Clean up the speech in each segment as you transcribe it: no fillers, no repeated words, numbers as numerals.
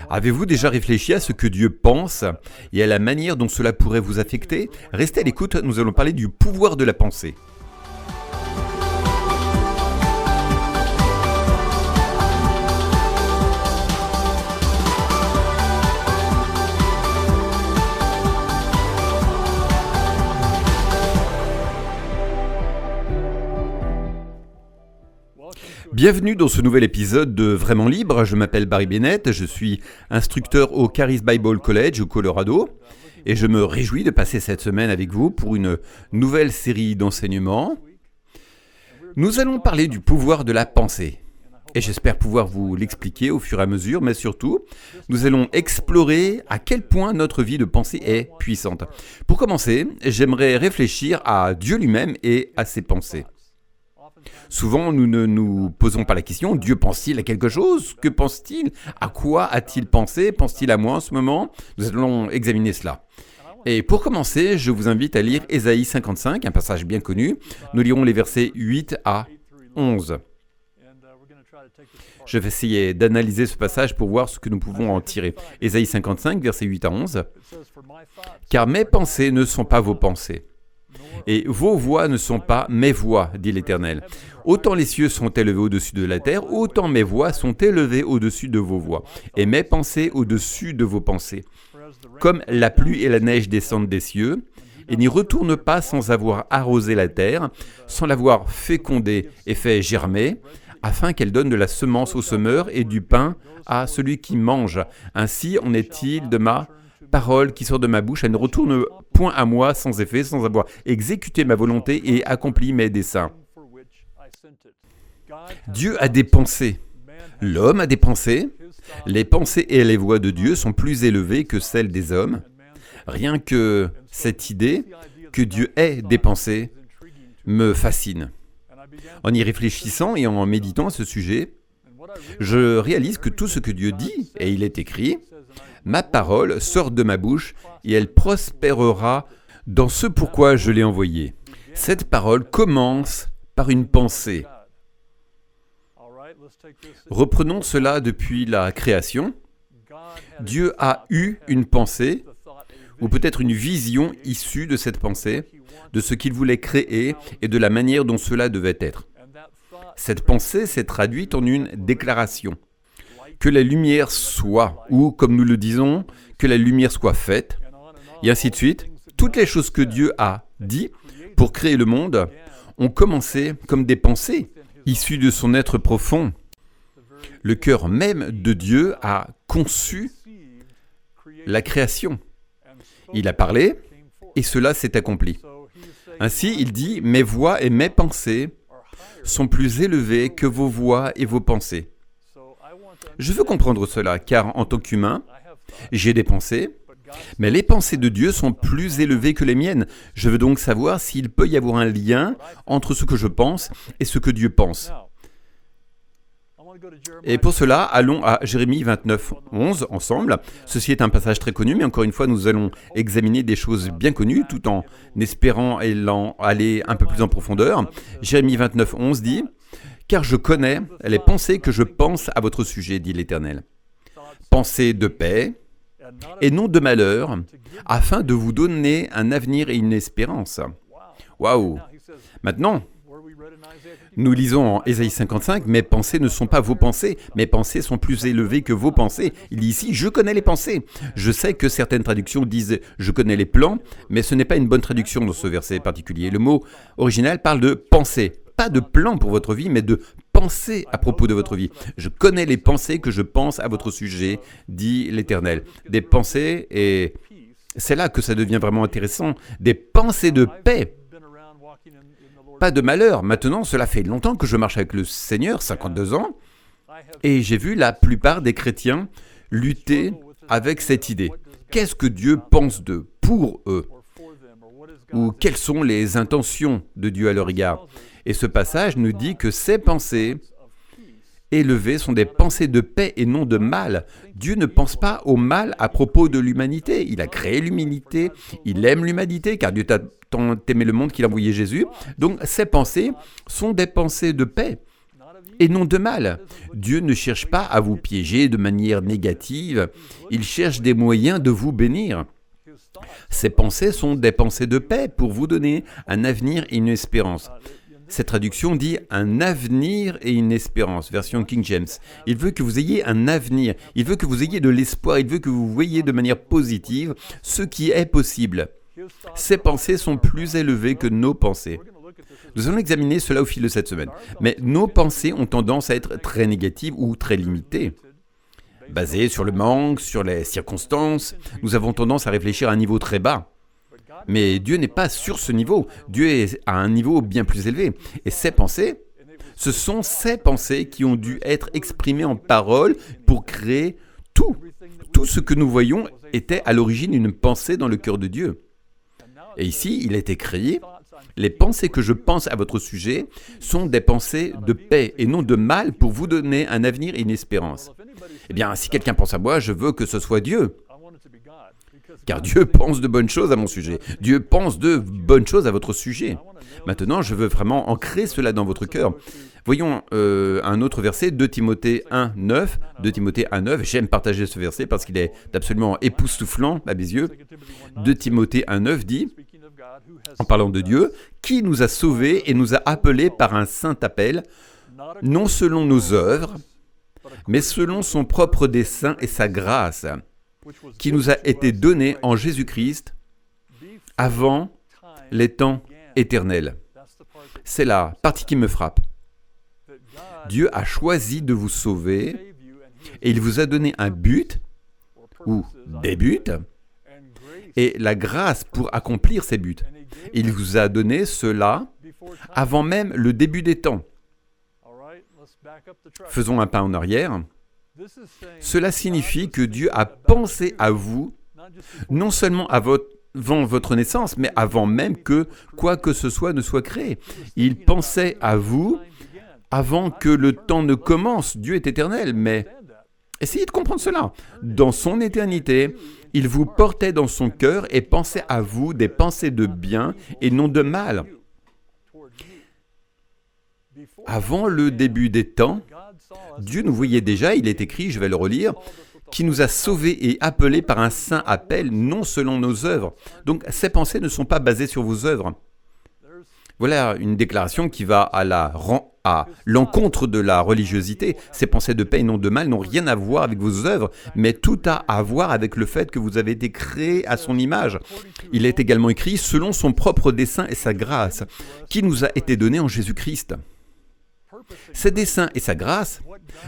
Avez-vous déjà réfléchi à ce que Dieu pense et à la manière dont cela pourrait vous affecter? Restez à l'écoute, nous allons parler du pouvoir de la pensée. Bienvenue dans ce nouvel épisode de Vraiment Libre. Je m'appelle Barry Bennett, je suis instructeur au Charis Bible College au Colorado et je me réjouis de passer cette semaine avec vous pour une nouvelle série d'enseignements. Nous allons parler du pouvoir de la pensée et j'espère pouvoir vous l'expliquer au fur et à mesure, mais surtout, nous allons explorer à quel point notre vie de pensée est puissante. Pour commencer, j'aimerais réfléchir à Dieu lui-même et à ses pensées. Souvent, nous ne nous posons pas la question, Dieu pense-t-il à quelque chose? Que pense-t-il? À quoi a-t-il pensé? Pense-t-il à moi en ce moment? Nous allons examiner cela. Et pour commencer, je vous invite à lire Ésaïe 55, un passage bien connu. Nous lirons les versets 8 à 11. Je vais essayer d'analyser ce passage pour voir ce que nous pouvons en tirer. Ésaïe 55, versets 8 à 11. « Car mes pensées ne sont pas vos pensées. Et vos voix ne sont pas mes voix, dit l'Éternel. Autant les cieux sont élevés au-dessus de la terre, autant mes voix sont élevées au-dessus de vos voix, et mes pensées au-dessus de vos pensées. Comme la pluie et la neige descendent des cieux, et n'y retournent pas sans avoir arrosé la terre, sans l'avoir fécondée et fait germer, afin qu'elle donne de la semence au semeur et du pain à celui qui mange. Ainsi en est-il de ma parole qui sort de ma bouche, elle ne retourne point à moi sans effet, sans avoir exécuté ma volonté et accompli mes desseins. » Dieu a des pensées. L'homme a des pensées. Les pensées et les voix de Dieu sont plus élevées que celles des hommes. Rien que cette idée que Dieu ait des pensées me fascine. En y réfléchissant et en méditant à ce sujet, je réalise que tout ce que Dieu dit, et il est écrit, ma parole sort de ma bouche et elle prospérera dans ce pourquoi je l'ai envoyée. Cette parole commence par une pensée. Reprenons cela depuis la création. Dieu a eu une pensée, ou peut-être une vision issue de cette pensée, de ce qu'il voulait créer et de la manière dont cela devait être. Cette pensée s'est traduite en une déclaration. Que la lumière soit, ou comme nous le disons, que la lumière soit faite, et ainsi de suite. Toutes les choses que Dieu a dit pour créer le monde ont commencé comme des pensées issues de son être profond. Le cœur même de Dieu a conçu la création. Il a parlé, et cela s'est accompli. Ainsi, il dit « Mes voix et mes pensées sont plus élevées que vos voix et vos pensées. » Je veux comprendre cela, car en tant qu'humain, j'ai des pensées, mais les pensées de Dieu sont plus élevées que les miennes. Je veux donc savoir s'il peut y avoir un lien entre ce que je pense et ce que Dieu pense. Et pour cela, allons à Jérémie 29, 11 ensemble. Ceci est un passage très connu, mais encore une fois, nous allons examiner des choses bien connues, tout en espérant aller un peu plus en profondeur. Jérémie 29, 11 dit « Car je connais les pensées que je pense à votre sujet, dit l'Éternel. Pensées de paix et non de malheur, afin de vous donner un avenir et une espérance. » Waouh! Maintenant, nous lisons en Ésaïe 55, « Mes pensées ne sont pas vos pensées, mes pensées sont plus élevées que vos pensées. » Il dit ici, « Je connais les pensées. » Je sais que certaines traductions disent « Je connais les plans », mais ce n'est pas une bonne traduction dans ce verset particulier. Le mot original parle de « pensée ». Pas de plan pour votre vie, mais de pensée à propos de votre vie. Je connais les pensées que je pense à votre sujet, dit l'Éternel. Des pensées, et c'est là que ça devient vraiment intéressant, des pensées de paix. Pas de malheur. Maintenant, cela fait longtemps que je marche avec le Seigneur, 52 ans, et j'ai vu la plupart des chrétiens lutter avec cette idée. Qu'est-ce que Dieu pense d'eux, pour eux? Ou quelles sont les intentions de Dieu à leur égard? Et ce passage nous dit que ces pensées élevées sont des pensées de paix et non de mal. Dieu ne pense pas au mal à propos de l'humanité. Il a créé l'humanité, il aime l'humanité, car Dieu a tant aimé le monde qu'il a envoyé Jésus. Donc ces pensées sont des pensées de paix. et non de mal. Dieu ne cherche pas à vous piéger de manière négative, il cherche des moyens de vous bénir. Ses pensées sont des pensées de paix pour vous donner un avenir et une espérance. Cette traduction dit « un avenir et une espérance », version King James. Il veut que vous ayez un avenir, il veut que vous ayez de l'espoir, il veut que vous voyiez de manière positive ce qui est possible. Ses pensées sont plus élevées que nos pensées. Nous allons examiner cela au fil de cette semaine. Mais nos pensées ont tendance à être très négatives ou très limitées. Basées sur le manque, sur les circonstances, nous avons tendance à réfléchir à un niveau très bas. Mais Dieu n'est pas sur ce niveau. Dieu est à un niveau bien plus élevé. Et ces pensées, ce sont ces pensées qui ont dû être exprimées en paroles pour créer tout. Tout ce que nous voyons était à l'origine une pensée dans le cœur de Dieu. Et ici, il est écrit, « Les pensées que je pense à votre sujet sont des pensées de paix et non de mal pour vous donner un avenir et une espérance. » Eh bien, si quelqu'un pense à moi, je veux que ce soit Dieu. Car Dieu pense de bonnes choses à mon sujet. Dieu pense de bonnes choses à votre sujet. Maintenant, je veux vraiment ancrer cela dans votre cœur. Voyons un autre verset, 2 Timothée 1, 9. 2 Timothée 1, 9. J'aime partager ce verset parce qu'il est absolument époustouflant à mes yeux. 2 Timothée 1, 9 dit, en parlant de Dieu, « Qui nous a sauvés et nous a appelés par un saint appel, non selon nos œuvres, mais selon son propre dessein et sa grâce, qui nous a été donnée en Jésus-Christ avant les temps éternels. » C'est la partie qui me frappe. Dieu a choisi de vous sauver et il vous a donné un but ou des buts et la grâce pour accomplir ces buts. Il vous a donné cela avant même le début des temps. Faisons un pas en arrière. Cela signifie que Dieu a pensé à vous, non seulement avant votre naissance, mais avant même que quoi que ce soit ne soit créé. Il pensait à vous avant que le temps ne commence. Dieu est éternel, mais essayez de comprendre cela. Dans son éternité, il vous portait dans son cœur et pensait à vous des pensées de bien et non de mal. Avant le début des temps, Dieu nous voyait déjà, il est écrit, je vais le relire, qui nous a sauvés et appelés par un saint appel, non selon nos œuvres. Donc ces pensées ne sont pas basées sur vos œuvres. Voilà une déclaration qui va à l'encontre de la religiosité. Ces pensées de paix et non de mal n'ont rien à voir avec vos œuvres, mais tout a à voir avec le fait que vous avez été créés à son image. Il est également écrit selon son propre dessein et sa grâce, qui nous a été donné en Jésus-Christ. Ses desseins et sa grâce,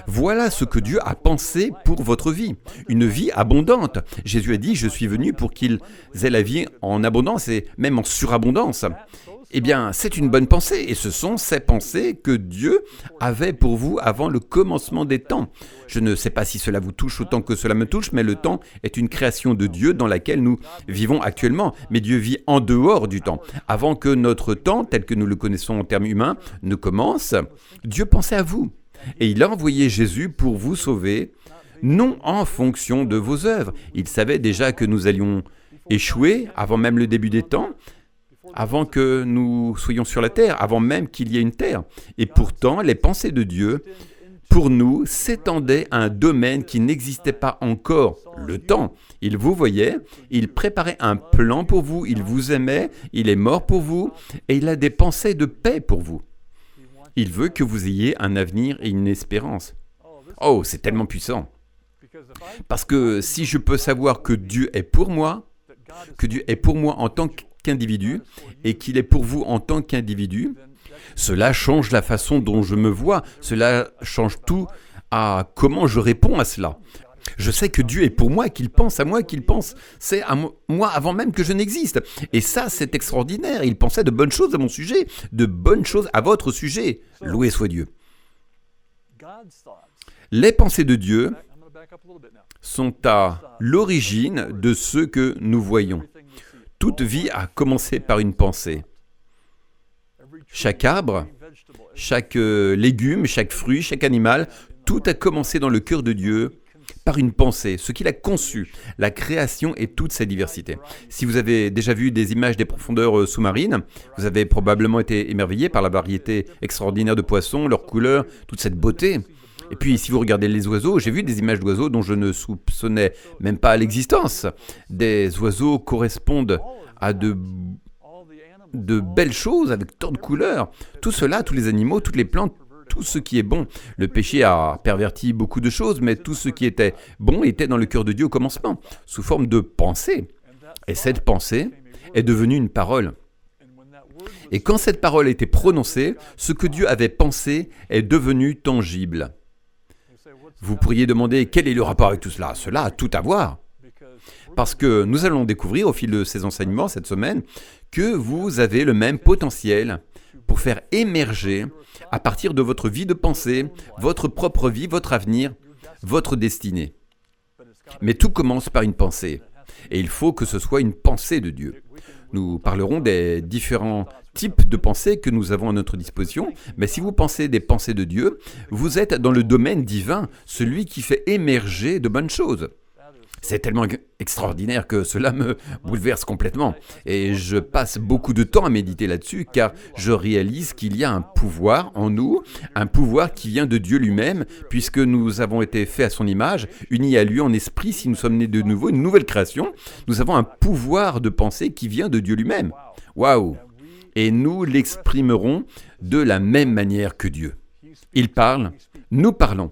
voilà ce que Dieu a pensé pour votre vie. Une vie abondante. Jésus a dit, je suis venu pour qu'ils aient la vie en abondance et même en surabondance. Eh bien, c'est une bonne pensée et ce sont ces pensées que Dieu avait pour vous avant le commencement des temps. Je ne sais pas si cela vous touche autant que cela me touche, mais le temps est une création de Dieu dans laquelle nous vivons actuellement. Mais Dieu vit en dehors du temps. Avant que notre temps, tel que nous le connaissons en termes humains, ne commence, Dieu pensait à vous. Et il a envoyé Jésus pour vous sauver, non en fonction de vos œuvres. Il savait déjà que nous allions échouer avant même le début des temps, avant que nous soyons sur la terre, avant même qu'il y ait une terre. Et pourtant, les pensées de Dieu, pour nous, s'étendaient à un domaine qui n'existait pas encore, le temps. Il vous voyait, il préparait un plan pour vous, il vous aimait, il est mort pour vous, et il a des pensées de paix pour vous. Il veut que vous ayez un avenir et une espérance. Oh, c'est tellement puissant. Parce que si je peux savoir que Dieu est pour moi, que Dieu est pour moi en tant qu'individu et qu'il est pour vous en tant qu'individu, cela change la façon dont je me vois, cela change tout à comment je réponds à cela. Je sais que Dieu est pour moi, qu'il pense à moi, qu'il pense c'est à moi avant même que je n'existe. Et ça, c'est extraordinaire. Il pensait de bonnes choses à mon sujet, de bonnes choses à votre sujet. Loué soit Dieu. Les pensées de Dieu sont à l'origine de ce que nous voyons. Toute vie a commencé par une pensée. Chaque arbre, chaque légume, chaque fruit, chaque animal, tout a commencé dans le cœur de Dieu par une pensée, ce qu'il a conçu, la création et toute sa diversité. Si vous avez déjà vu des images des profondeurs sous-marines, vous avez probablement été émerveillé par la variété extraordinaire de poissons, leurs couleurs, toute cette beauté. Et puis, si vous regardez les oiseaux, j'ai vu des images d'oiseaux dont je ne soupçonnais même pas l'existence. Des oiseaux correspondent à de belles choses avec tant de couleurs. Tout cela, tous les animaux, toutes les plantes, tout ce qui est bon. Le péché a perverti beaucoup de choses, mais tout ce qui était bon était dans le cœur de Dieu au commencement, sous forme de pensée. Et cette pensée est devenue une parole. Et quand cette parole a été prononcée, ce que Dieu avait pensé est devenu tangible. Vous pourriez demander quel est le rapport avec tout cela? Cela a tout à voir. Parce que nous allons découvrir au fil de ces enseignements cette semaine que vous avez le même potentiel pour faire émerger à partir de votre vie de pensée, votre propre vie, votre avenir, votre destinée. Mais tout commence par une pensée. Et il faut que ce soit une pensée de Dieu. Nous parlerons des différents types de pensées que nous avons à notre disposition, mais si vous pensez des pensées de Dieu, vous êtes dans le domaine divin, celui qui fait émerger de bonnes choses. C'est tellement extraordinaire que cela me bouleverse complètement. Et je passe beaucoup de temps à méditer là-dessus car je réalise qu'il y a un pouvoir en nous, un pouvoir qui vient de Dieu lui-même, puisque nous avons été faits à son image, unis à lui en esprit, si nous sommes nés de nouveau, une nouvelle création. Nous avons un pouvoir de pensée qui vient de Dieu lui-même. Waouh! Et nous l'exprimerons de la même manière que Dieu. Il parle, nous parlons.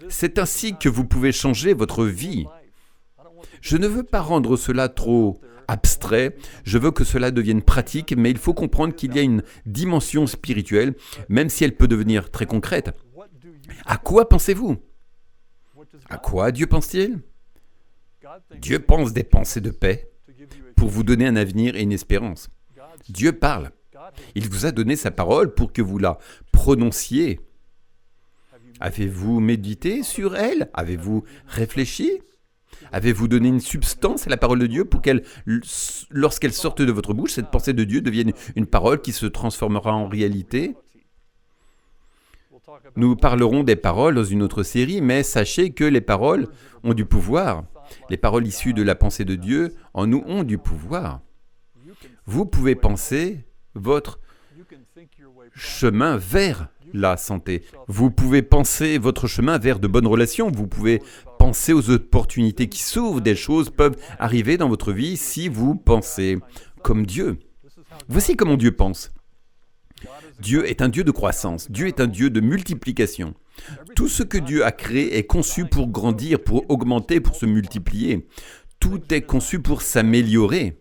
C'est ainsi que vous pouvez changer votre vie. Je ne veux pas rendre cela trop abstrait, je veux que cela devienne pratique, mais il faut comprendre qu'il y a une dimension spirituelle, même si elle peut devenir très concrète. À quoi pensez-vous? À quoi Dieu pense-t-il? Dieu pense des pensées de paix pour vous donner un avenir et une espérance. Dieu parle. Il vous a donné sa parole pour que vous la prononciez. Avez-vous médité sur elle? Avez-vous réfléchi? Avez-vous donné une substance à la parole de Dieu pour qu'elle, lorsqu'elle sorte de votre bouche, cette pensée de Dieu devienne une parole qui se transformera en réalité? Nous parlerons des paroles dans une autre série, mais sachez que les paroles ont du pouvoir. Les paroles issues de la pensée de Dieu en nous ont du pouvoir. Vous pouvez penser votre chemin vers la santé. Vous pouvez penser votre chemin vers de bonnes relations. Vous pouvez penser aux opportunités qui s'ouvrent. Des choses peuvent arriver dans votre vie si vous pensez comme Dieu. Voici comment Dieu pense. Dieu est un Dieu de croissance. Dieu est un Dieu de multiplication. Tout ce que Dieu a créé est conçu pour grandir, pour augmenter, pour se multiplier. Tout est conçu pour s'améliorer.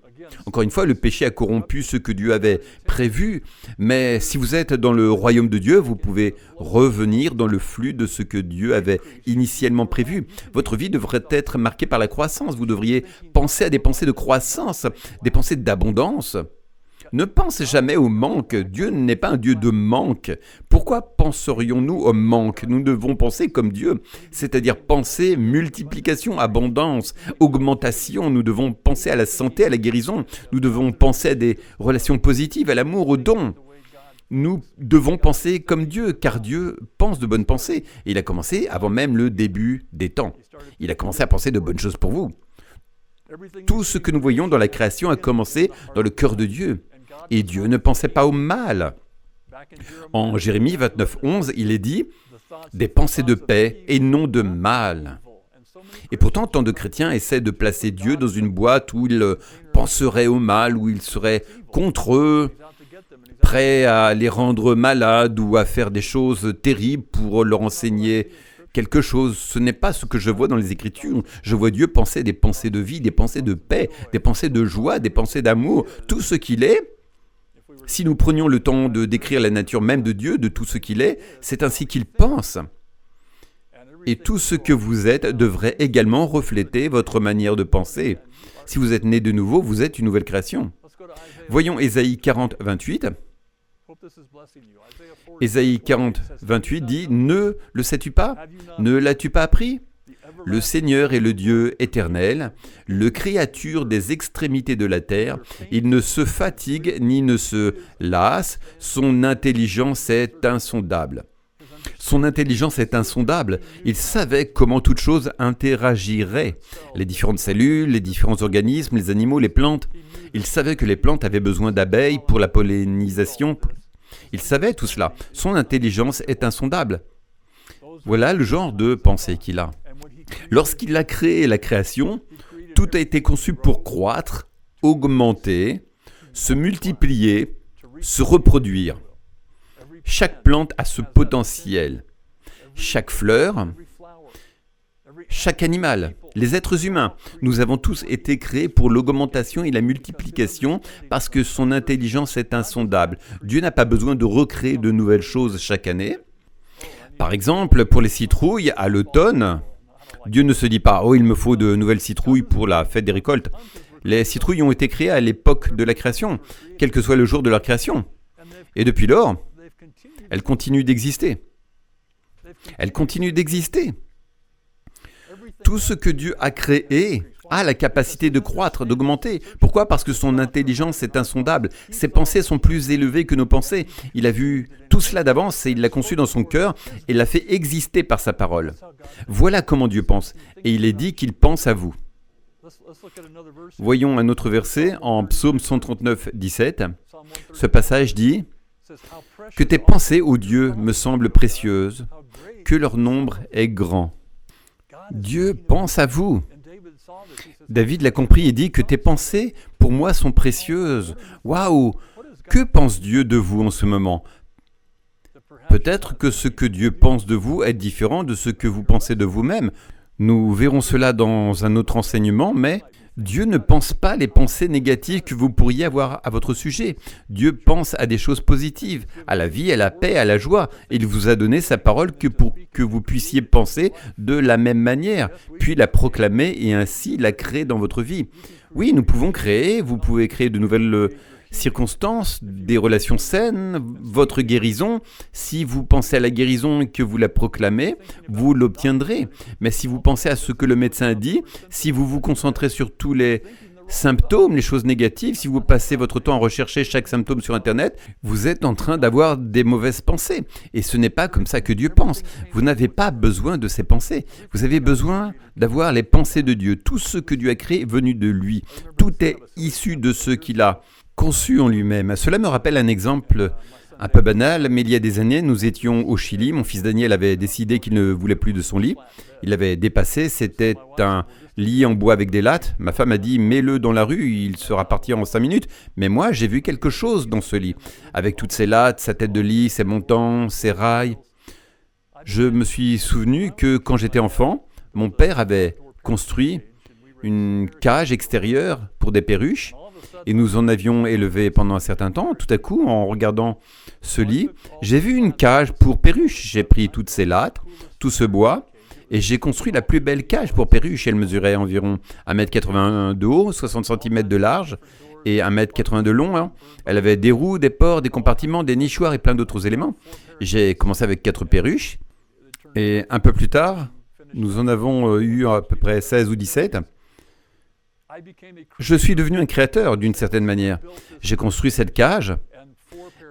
Encore une fois, le péché a corrompu ce que Dieu avait prévu, mais si vous êtes dans le royaume de Dieu, vous pouvez revenir dans le flux de ce que Dieu avait initialement prévu. Votre vie devrait être marquée par la croissance. Vous devriez penser à des pensées de croissance, des pensées d'abondance. Ne pensez jamais au manque. Dieu n'est pas un Dieu de manque. Pourquoi penserions-nous au manque? Nous devons penser comme Dieu, c'est-à-dire penser multiplication, abondance, augmentation. Nous devons penser à la santé, à la guérison. Nous devons penser à des relations positives, à l'amour, au don. Nous devons penser comme Dieu, car Dieu pense de bonnes pensées. Et il a commencé avant même le début des temps. Il a commencé à penser de bonnes choses pour vous. Tout ce que nous voyons dans la création a commencé dans le cœur de Dieu. Et Dieu ne pensait pas au mal. En Jérémie 29, 11, il est dit « des pensées de paix et non de mal ». Et pourtant, tant de chrétiens essaient de placer Dieu dans une boîte où il penserait au mal, où il serait contre eux, prêt à les rendre malades ou à faire des choses terribles pour leur enseigner quelque chose. Ce n'est pas ce que je vois dans les Écritures. Je vois Dieu penser des pensées de vie, des pensées de paix, des pensées de joie, des pensées d'amour, tout ce qu'il est. Si nous prenions le temps de décrire la nature même de Dieu, de tout ce qu'il est, c'est ainsi qu'il pense. Et tout ce que vous êtes devrait également refléter votre manière de penser. Si vous êtes né de nouveau, vous êtes une nouvelle création. Voyons Ésaïe 40, 28. Ésaïe 40, 28 dit « Ne le sais-tu pas? Ne l'as-tu pas appris ? Le Seigneur est le Dieu éternel, le Créature des extrémités de la terre. Il ne se fatigue ni ne se lasse, son intelligence est insondable. » Son intelligence est insondable. Il savait comment toute chose interagirait. Les différentes cellules, les différents organismes, les animaux, les plantes. Il savait que les plantes avaient besoin d'abeilles pour la pollinisation. Il savait tout cela. Son intelligence est insondable. Voilà le genre de pensée qu'il a. Lorsqu'il a créé la création, tout a été conçu pour croître, augmenter, se multiplier, se reproduire. Chaque plante a ce potentiel. Chaque fleur, chaque animal, les êtres humains, nous avons tous été créés pour l'augmentation et la multiplication parce que son intelligence est insondable. Dieu n'a pas besoin de recréer de nouvelles choses chaque année. Par exemple, pour les citrouilles, à l'automne, Dieu ne se dit pas « Oh, il me faut de nouvelles citrouilles pour la fête des récoltes ». Les citrouilles ont été créées à l'époque de la création, quel que soit le jour de leur création. Et depuis lors, elles continuent d'exister. Elles continuent d'exister. Tout ce que Dieu a créé a la capacité de croître, d'augmenter. Pourquoi ? Parce que son intelligence est insondable. Ses pensées sont plus élevées que nos pensées. Il a vu tout cela d'avance et il l'a conçu dans son cœur et l'a fait exister par sa parole. Voilà comment Dieu pense. Et il est dit qu'il pense à vous. Voyons un autre verset en Psaume 139, 17. Ce passage dit « Que tes pensées, ô Dieu, me semblent précieuses, que leur nombre est grand. » Dieu pense à vous. David l'a compris et dit que tes pensées, pour moi, sont précieuses. Waouh! Que pense Dieu de vous en ce moment? Peut-être que ce que Dieu pense de vous est différent de ce que vous pensez de vous-même. Nous verrons cela dans un autre enseignement, mais Dieu ne pense pas les pensées négatives que vous pourriez avoir à votre sujet. Dieu pense à des choses positives, à la vie, à la paix, à la joie. Il vous a donné sa parole que pour que vous puissiez penser de la même manière, puis la proclamer et ainsi la créer dans votre vie. Oui, nous pouvons créer, vous pouvez créer de nouvelles circonstances, des relations saines, votre guérison. Si vous pensez à la guérison et que vous la proclamez, vous l'obtiendrez. Mais si vous pensez à ce que le médecin dit, si vous vous concentrez sur tous les symptômes, les choses négatives, si vous passez votre temps à rechercher chaque symptôme sur Internet, vous êtes en train d'avoir des mauvaises pensées. Et ce n'est pas comme ça que Dieu pense. Vous n'avez pas besoin de ces pensées. Vous avez besoin d'avoir les pensées de Dieu. Tout ce que Dieu a créé est venu de lui. Tout est issu de ce qu'il a conçu en lui-même. Cela me rappelle un exemple un peu banal, mais il y a des années, nous étions au Chili. Mon fils Daniel avait décidé qu'il ne voulait plus de son lit. Il l'avait dépassé. C'était un lit en bois avec des lattes. Ma femme a dit « mets-le dans la rue, il sera parti en 5 minutes ». Mais moi, j'ai vu quelque chose dans ce lit. Avec toutes ces lattes, sa tête de lit, ses montants, ses rails. Je me suis souvenu que quand j'étais enfant, mon père avait construit une cage extérieure pour des perruches. Et nous en avions élevé pendant un certain temps. Tout à coup, en regardant ce lit, j'ai vu une cage pour perruches. J'ai pris toutes ces lattes, tout ce bois, et j'ai construit la plus belle cage pour perruches. Elle mesurait environ 1,81 m de haut, 60 cm de large et 1,80 m de long. Elle avait des roues, des ports, des compartiments, des nichoirs et plein d'autres éléments. J'ai commencé avec 4 perruches, et un peu plus tard, nous en avons eu à peu près 16 ou 17. Je suis devenu un créateur d'une certaine manière. J'ai construit cette cage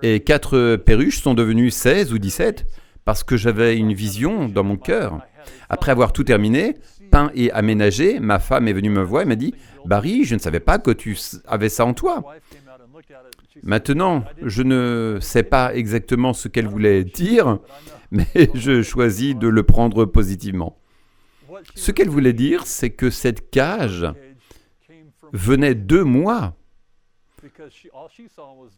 et 4 perruches sont devenues 16 ou 17 parce que j'avais une vision dans mon cœur. Après avoir tout terminé, peint et aménagé, ma femme est venue me voir et m'a dit « Barry, je ne savais pas que tu avais ça en toi ». Maintenant, je ne sais pas exactement ce qu'elle voulait dire, mais je choisis de le prendre positivement. Ce qu'elle voulait dire, c'est que cette cage venait de moi.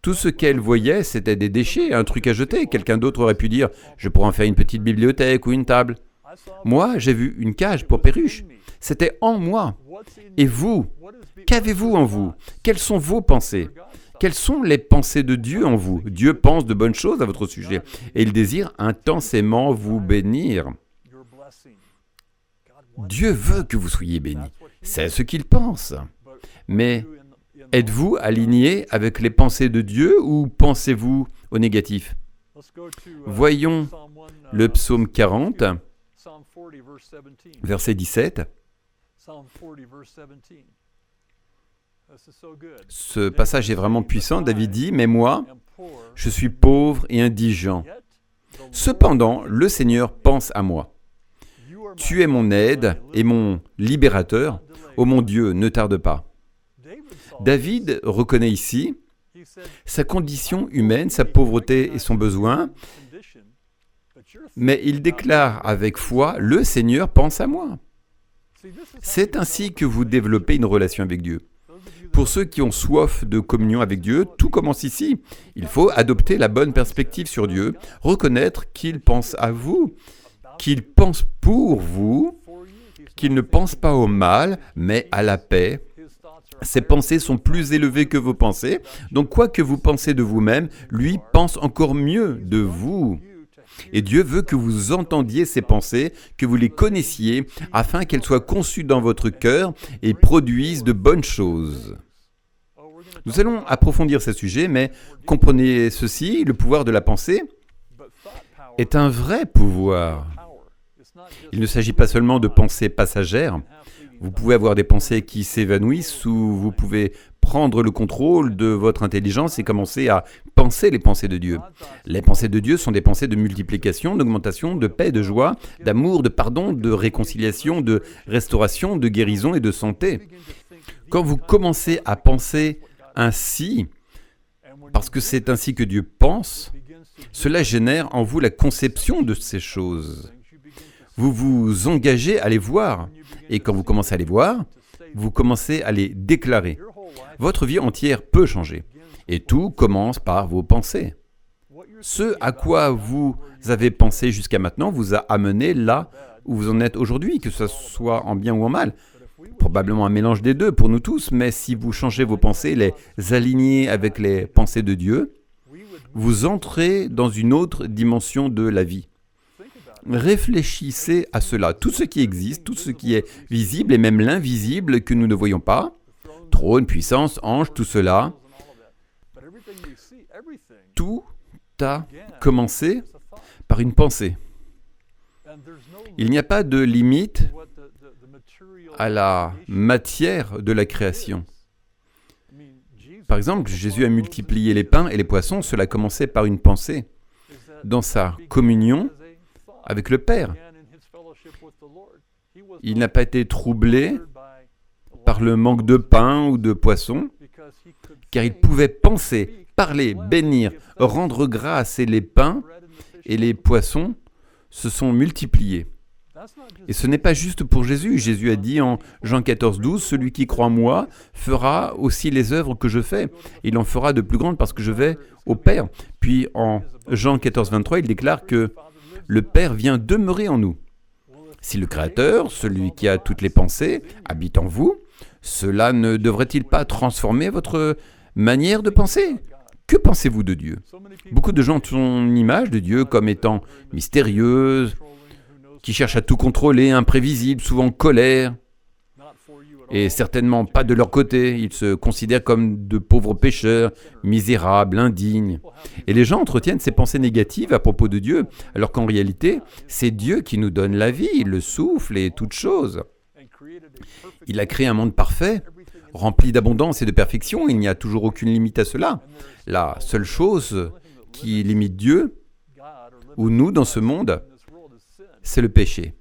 Tout ce qu'elle voyait, c'était des déchets, un truc à jeter. Quelqu'un d'autre aurait pu dire « je pourrais en faire une petite bibliothèque ou une table ». Moi, j'ai vu une cage pour perruches. C'était en moi. Et vous, qu'avez-vous en vous? Quelles sont vos pensées? Quelles sont les pensées de Dieu en vous? Dieu pense de bonnes choses à votre sujet et il désire intensément vous bénir. Dieu veut que vous soyez bénis. C'est ce qu'il pense. Mais êtes-vous aligné avec les pensées de Dieu ou pensez-vous au négatif? Voyons le psaume 40, verset 17. Ce passage est vraiment puissant. David dit « Mais moi, je suis pauvre et indigent. Cependant, le Seigneur pense à moi. Tu es mon aide et mon libérateur. Ô mon Dieu, ne tarde pas. David reconnaît ici sa condition humaine, sa pauvreté et son besoin, mais il déclare avec foi, le Seigneur pense à moi. C'est ainsi que vous développez une relation avec Dieu. Pour ceux qui ont soif de communion avec Dieu, tout commence ici. Il faut adopter la bonne perspective sur Dieu, reconnaître qu'il pense à vous, qu'il pense pour vous, qu'il ne pense pas au mal, mais à la paix. Ses pensées sont plus élevées que vos pensées, donc quoi que vous pensez de vous-même, lui pense encore mieux de vous. Et Dieu veut que vous entendiez ces pensées, que vous les connaissiez, afin qu'elles soient conçues dans votre cœur et produisent de bonnes choses. Nous allons approfondir ce sujet, mais comprenez ceci, le pouvoir de la pensée est un vrai pouvoir. Il ne s'agit pas seulement de pensées passagères. Vous pouvez avoir des pensées qui s'évanouissent ou vous pouvez prendre le contrôle de votre intelligence et commencer à penser les pensées de Dieu. Les pensées de Dieu sont des pensées de multiplication, d'augmentation, de paix, de joie, d'amour, de pardon, de réconciliation, de restauration, de guérison et de santé. Quand vous commencez à penser ainsi, parce que c'est ainsi que Dieu pense, cela génère en vous la conception de ces choses. Vous vous engagez à les voir, et quand vous commencez à les voir, vous commencez à les déclarer. Votre vie entière peut changer, et tout commence par vos pensées. Ce à quoi vous avez pensé jusqu'à maintenant vous a amené là où vous en êtes aujourd'hui, que ce soit en bien ou en mal. Probablement un mélange des deux pour nous tous, mais si vous changez vos pensées, les alignez avec les pensées de Dieu, vous entrez dans une autre dimension de la vie. Réfléchissez à cela. Tout ce qui existe, tout ce qui est visible et même l'invisible que nous ne voyons pas, trône, puissance, ange, tout cela, tout a commencé par une pensée. Il n'y a pas de limite à la matière de la création. Par exemple, Jésus a multiplié les pains et les poissons, cela commençait par une pensée. Dans sa communion avec le Père, il n'a pas été troublé par le manque de pain ou de poisson, car il pouvait penser, parler, bénir, rendre grâce, et les pains et les poissons se sont multipliés. Et ce n'est pas juste pour Jésus. Jésus a dit en Jean 14, 12, « Celui qui croit en moi fera aussi les œuvres que je fais. Il en fera de plus grandes parce que je vais au Père. » Puis en Jean 14, 23, il déclare que le Père vient demeurer en nous. Si le Créateur, celui qui a toutes les pensées, habite en vous, cela ne devrait-il pas transformer votre manière de penser ? Que pensez-vous de Dieu ? Beaucoup de gens ont une image de Dieu comme étant mystérieuse, qui cherche à tout contrôler, imprévisible, souvent colère, et certainement pas de leur côté. Ils se considèrent comme de pauvres pécheurs, misérables, indignes. Et les gens entretiennent ces pensées négatives à propos de Dieu, alors qu'en réalité, c'est Dieu qui nous donne la vie, le souffle et toutes choses. Il a créé un monde parfait, rempli d'abondance et de perfection. Il n'y a toujours aucune limite à cela. La seule chose qui limite Dieu, ou nous dans ce monde, c'est le péché.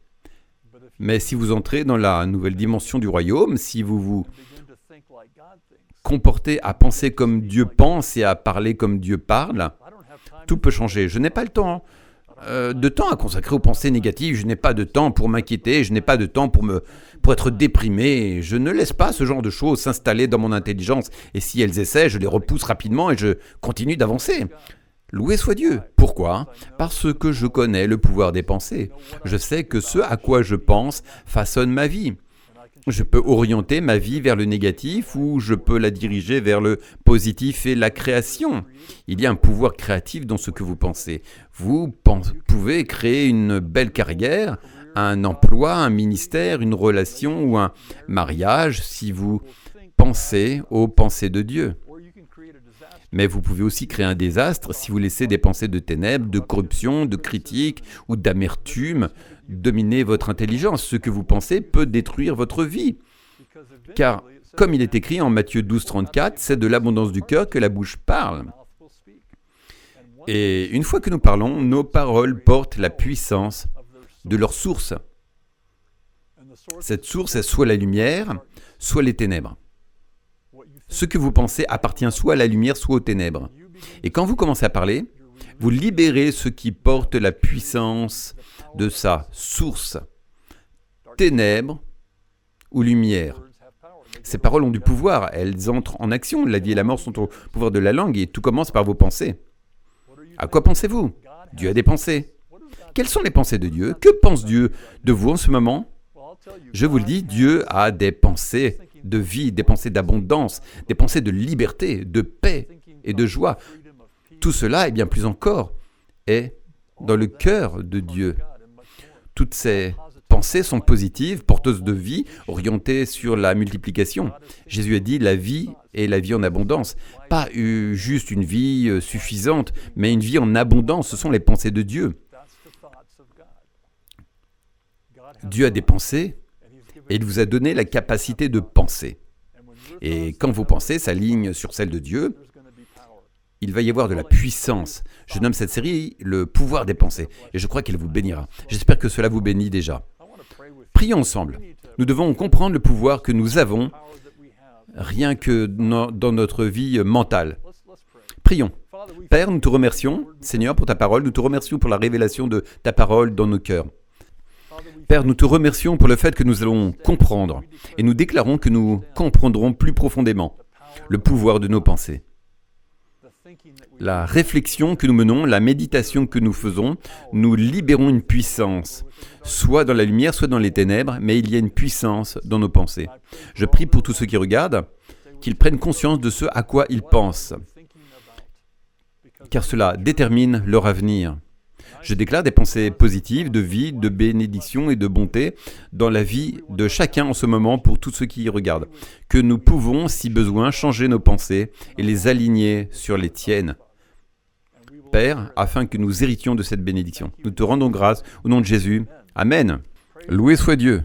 Mais si vous entrez dans la nouvelle dimension du royaume, si vous vous comportez à penser comme Dieu pense et à parler comme Dieu parle, tout peut changer. Je n'ai pas le temps à consacrer aux pensées négatives, je n'ai pas de temps pour m'inquiéter, je n'ai pas de temps pour être déprimé. Je ne laisse pas ce genre de choses s'installer dans mon intelligence. Et si elles essaient, je les repousse rapidement et je continue d'avancer. Loué soit Dieu. Pourquoi ? Parce que je connais le pouvoir des pensées. Je sais que ce à quoi je pense façonne ma vie. Je peux orienter ma vie vers le négatif ou je peux la diriger vers le positif et la création. Il y a un pouvoir créatif dans ce que vous pensez. Vous pouvez créer une belle carrière, un emploi, un ministère, une relation ou un mariage si vous pensez aux pensées de Dieu. Mais vous pouvez aussi créer un désastre si vous laissez des pensées de ténèbres, de corruption, de critique ou d'amertume dominer votre intelligence. Ce que vous pensez peut détruire votre vie. Car, comme il est écrit en Matthieu 12, 34, c'est de l'abondance du cœur que la bouche parle. Et une fois que nous parlons, nos paroles portent la puissance de leur source. Cette source est soit la lumière, soit les ténèbres. Ce que vous pensez appartient soit à la lumière, soit aux ténèbres. Et quand vous commencez à parler, vous libérez ce qui porte la puissance de sa source, ténèbres ou lumière. Ces paroles ont du pouvoir, elles entrent en action. La vie et la mort sont au pouvoir de la langue et tout commence par vos pensées. À quoi pensez-vous? Dieu a des pensées. Quelles sont les pensées de Dieu? Que pense Dieu de vous en ce moment? Je vous le dis, Dieu a des pensées de vie, des pensées d'abondance, des pensées de liberté, de paix et de joie. Tout cela, et bien plus encore, est dans le cœur de Dieu. Toutes ces pensées sont positives, porteuses de vie, orientées sur la multiplication. Jésus a dit la vie et la vie en abondance. Pas juste une vie suffisante, mais une vie en abondance. Ce sont les pensées de Dieu. Dieu a des pensées et il vous a donné la capacité de penser. Et quand vos pensées s'alignent sur celles de Dieu, il va y avoir de la puissance. Je nomme cette série le pouvoir des pensées et je crois qu'elle vous bénira. J'espère que cela vous bénit déjà. Prions ensemble. Nous devons comprendre le pouvoir que nous avons rien que dans notre vie mentale. Prions. Père, nous te remercions, Seigneur, pour ta parole. Nous te remercions pour la révélation de ta parole dans nos cœurs. Père, nous te remercions pour le fait que nous allons comprendre et nous déclarons que nous comprendrons plus profondément le pouvoir de nos pensées. La réflexion que nous menons, la méditation que nous faisons, nous libérons une puissance, soit dans la lumière, soit dans les ténèbres, mais il y a une puissance dans nos pensées. Je prie pour tous ceux qui regardent, qu'ils prennent conscience de ce à quoi ils pensent, car cela détermine leur avenir. Je déclare des pensées positives, de vie, de bénédiction et de bonté dans la vie de chacun en ce moment pour tous ceux qui y regardent. Que nous pouvons, si besoin, changer nos pensées et les aligner sur les tiennes. Père, afin que nous héritions de cette bénédiction. Nous te rendons grâce au nom de Jésus. Amen. Loué soit Dieu.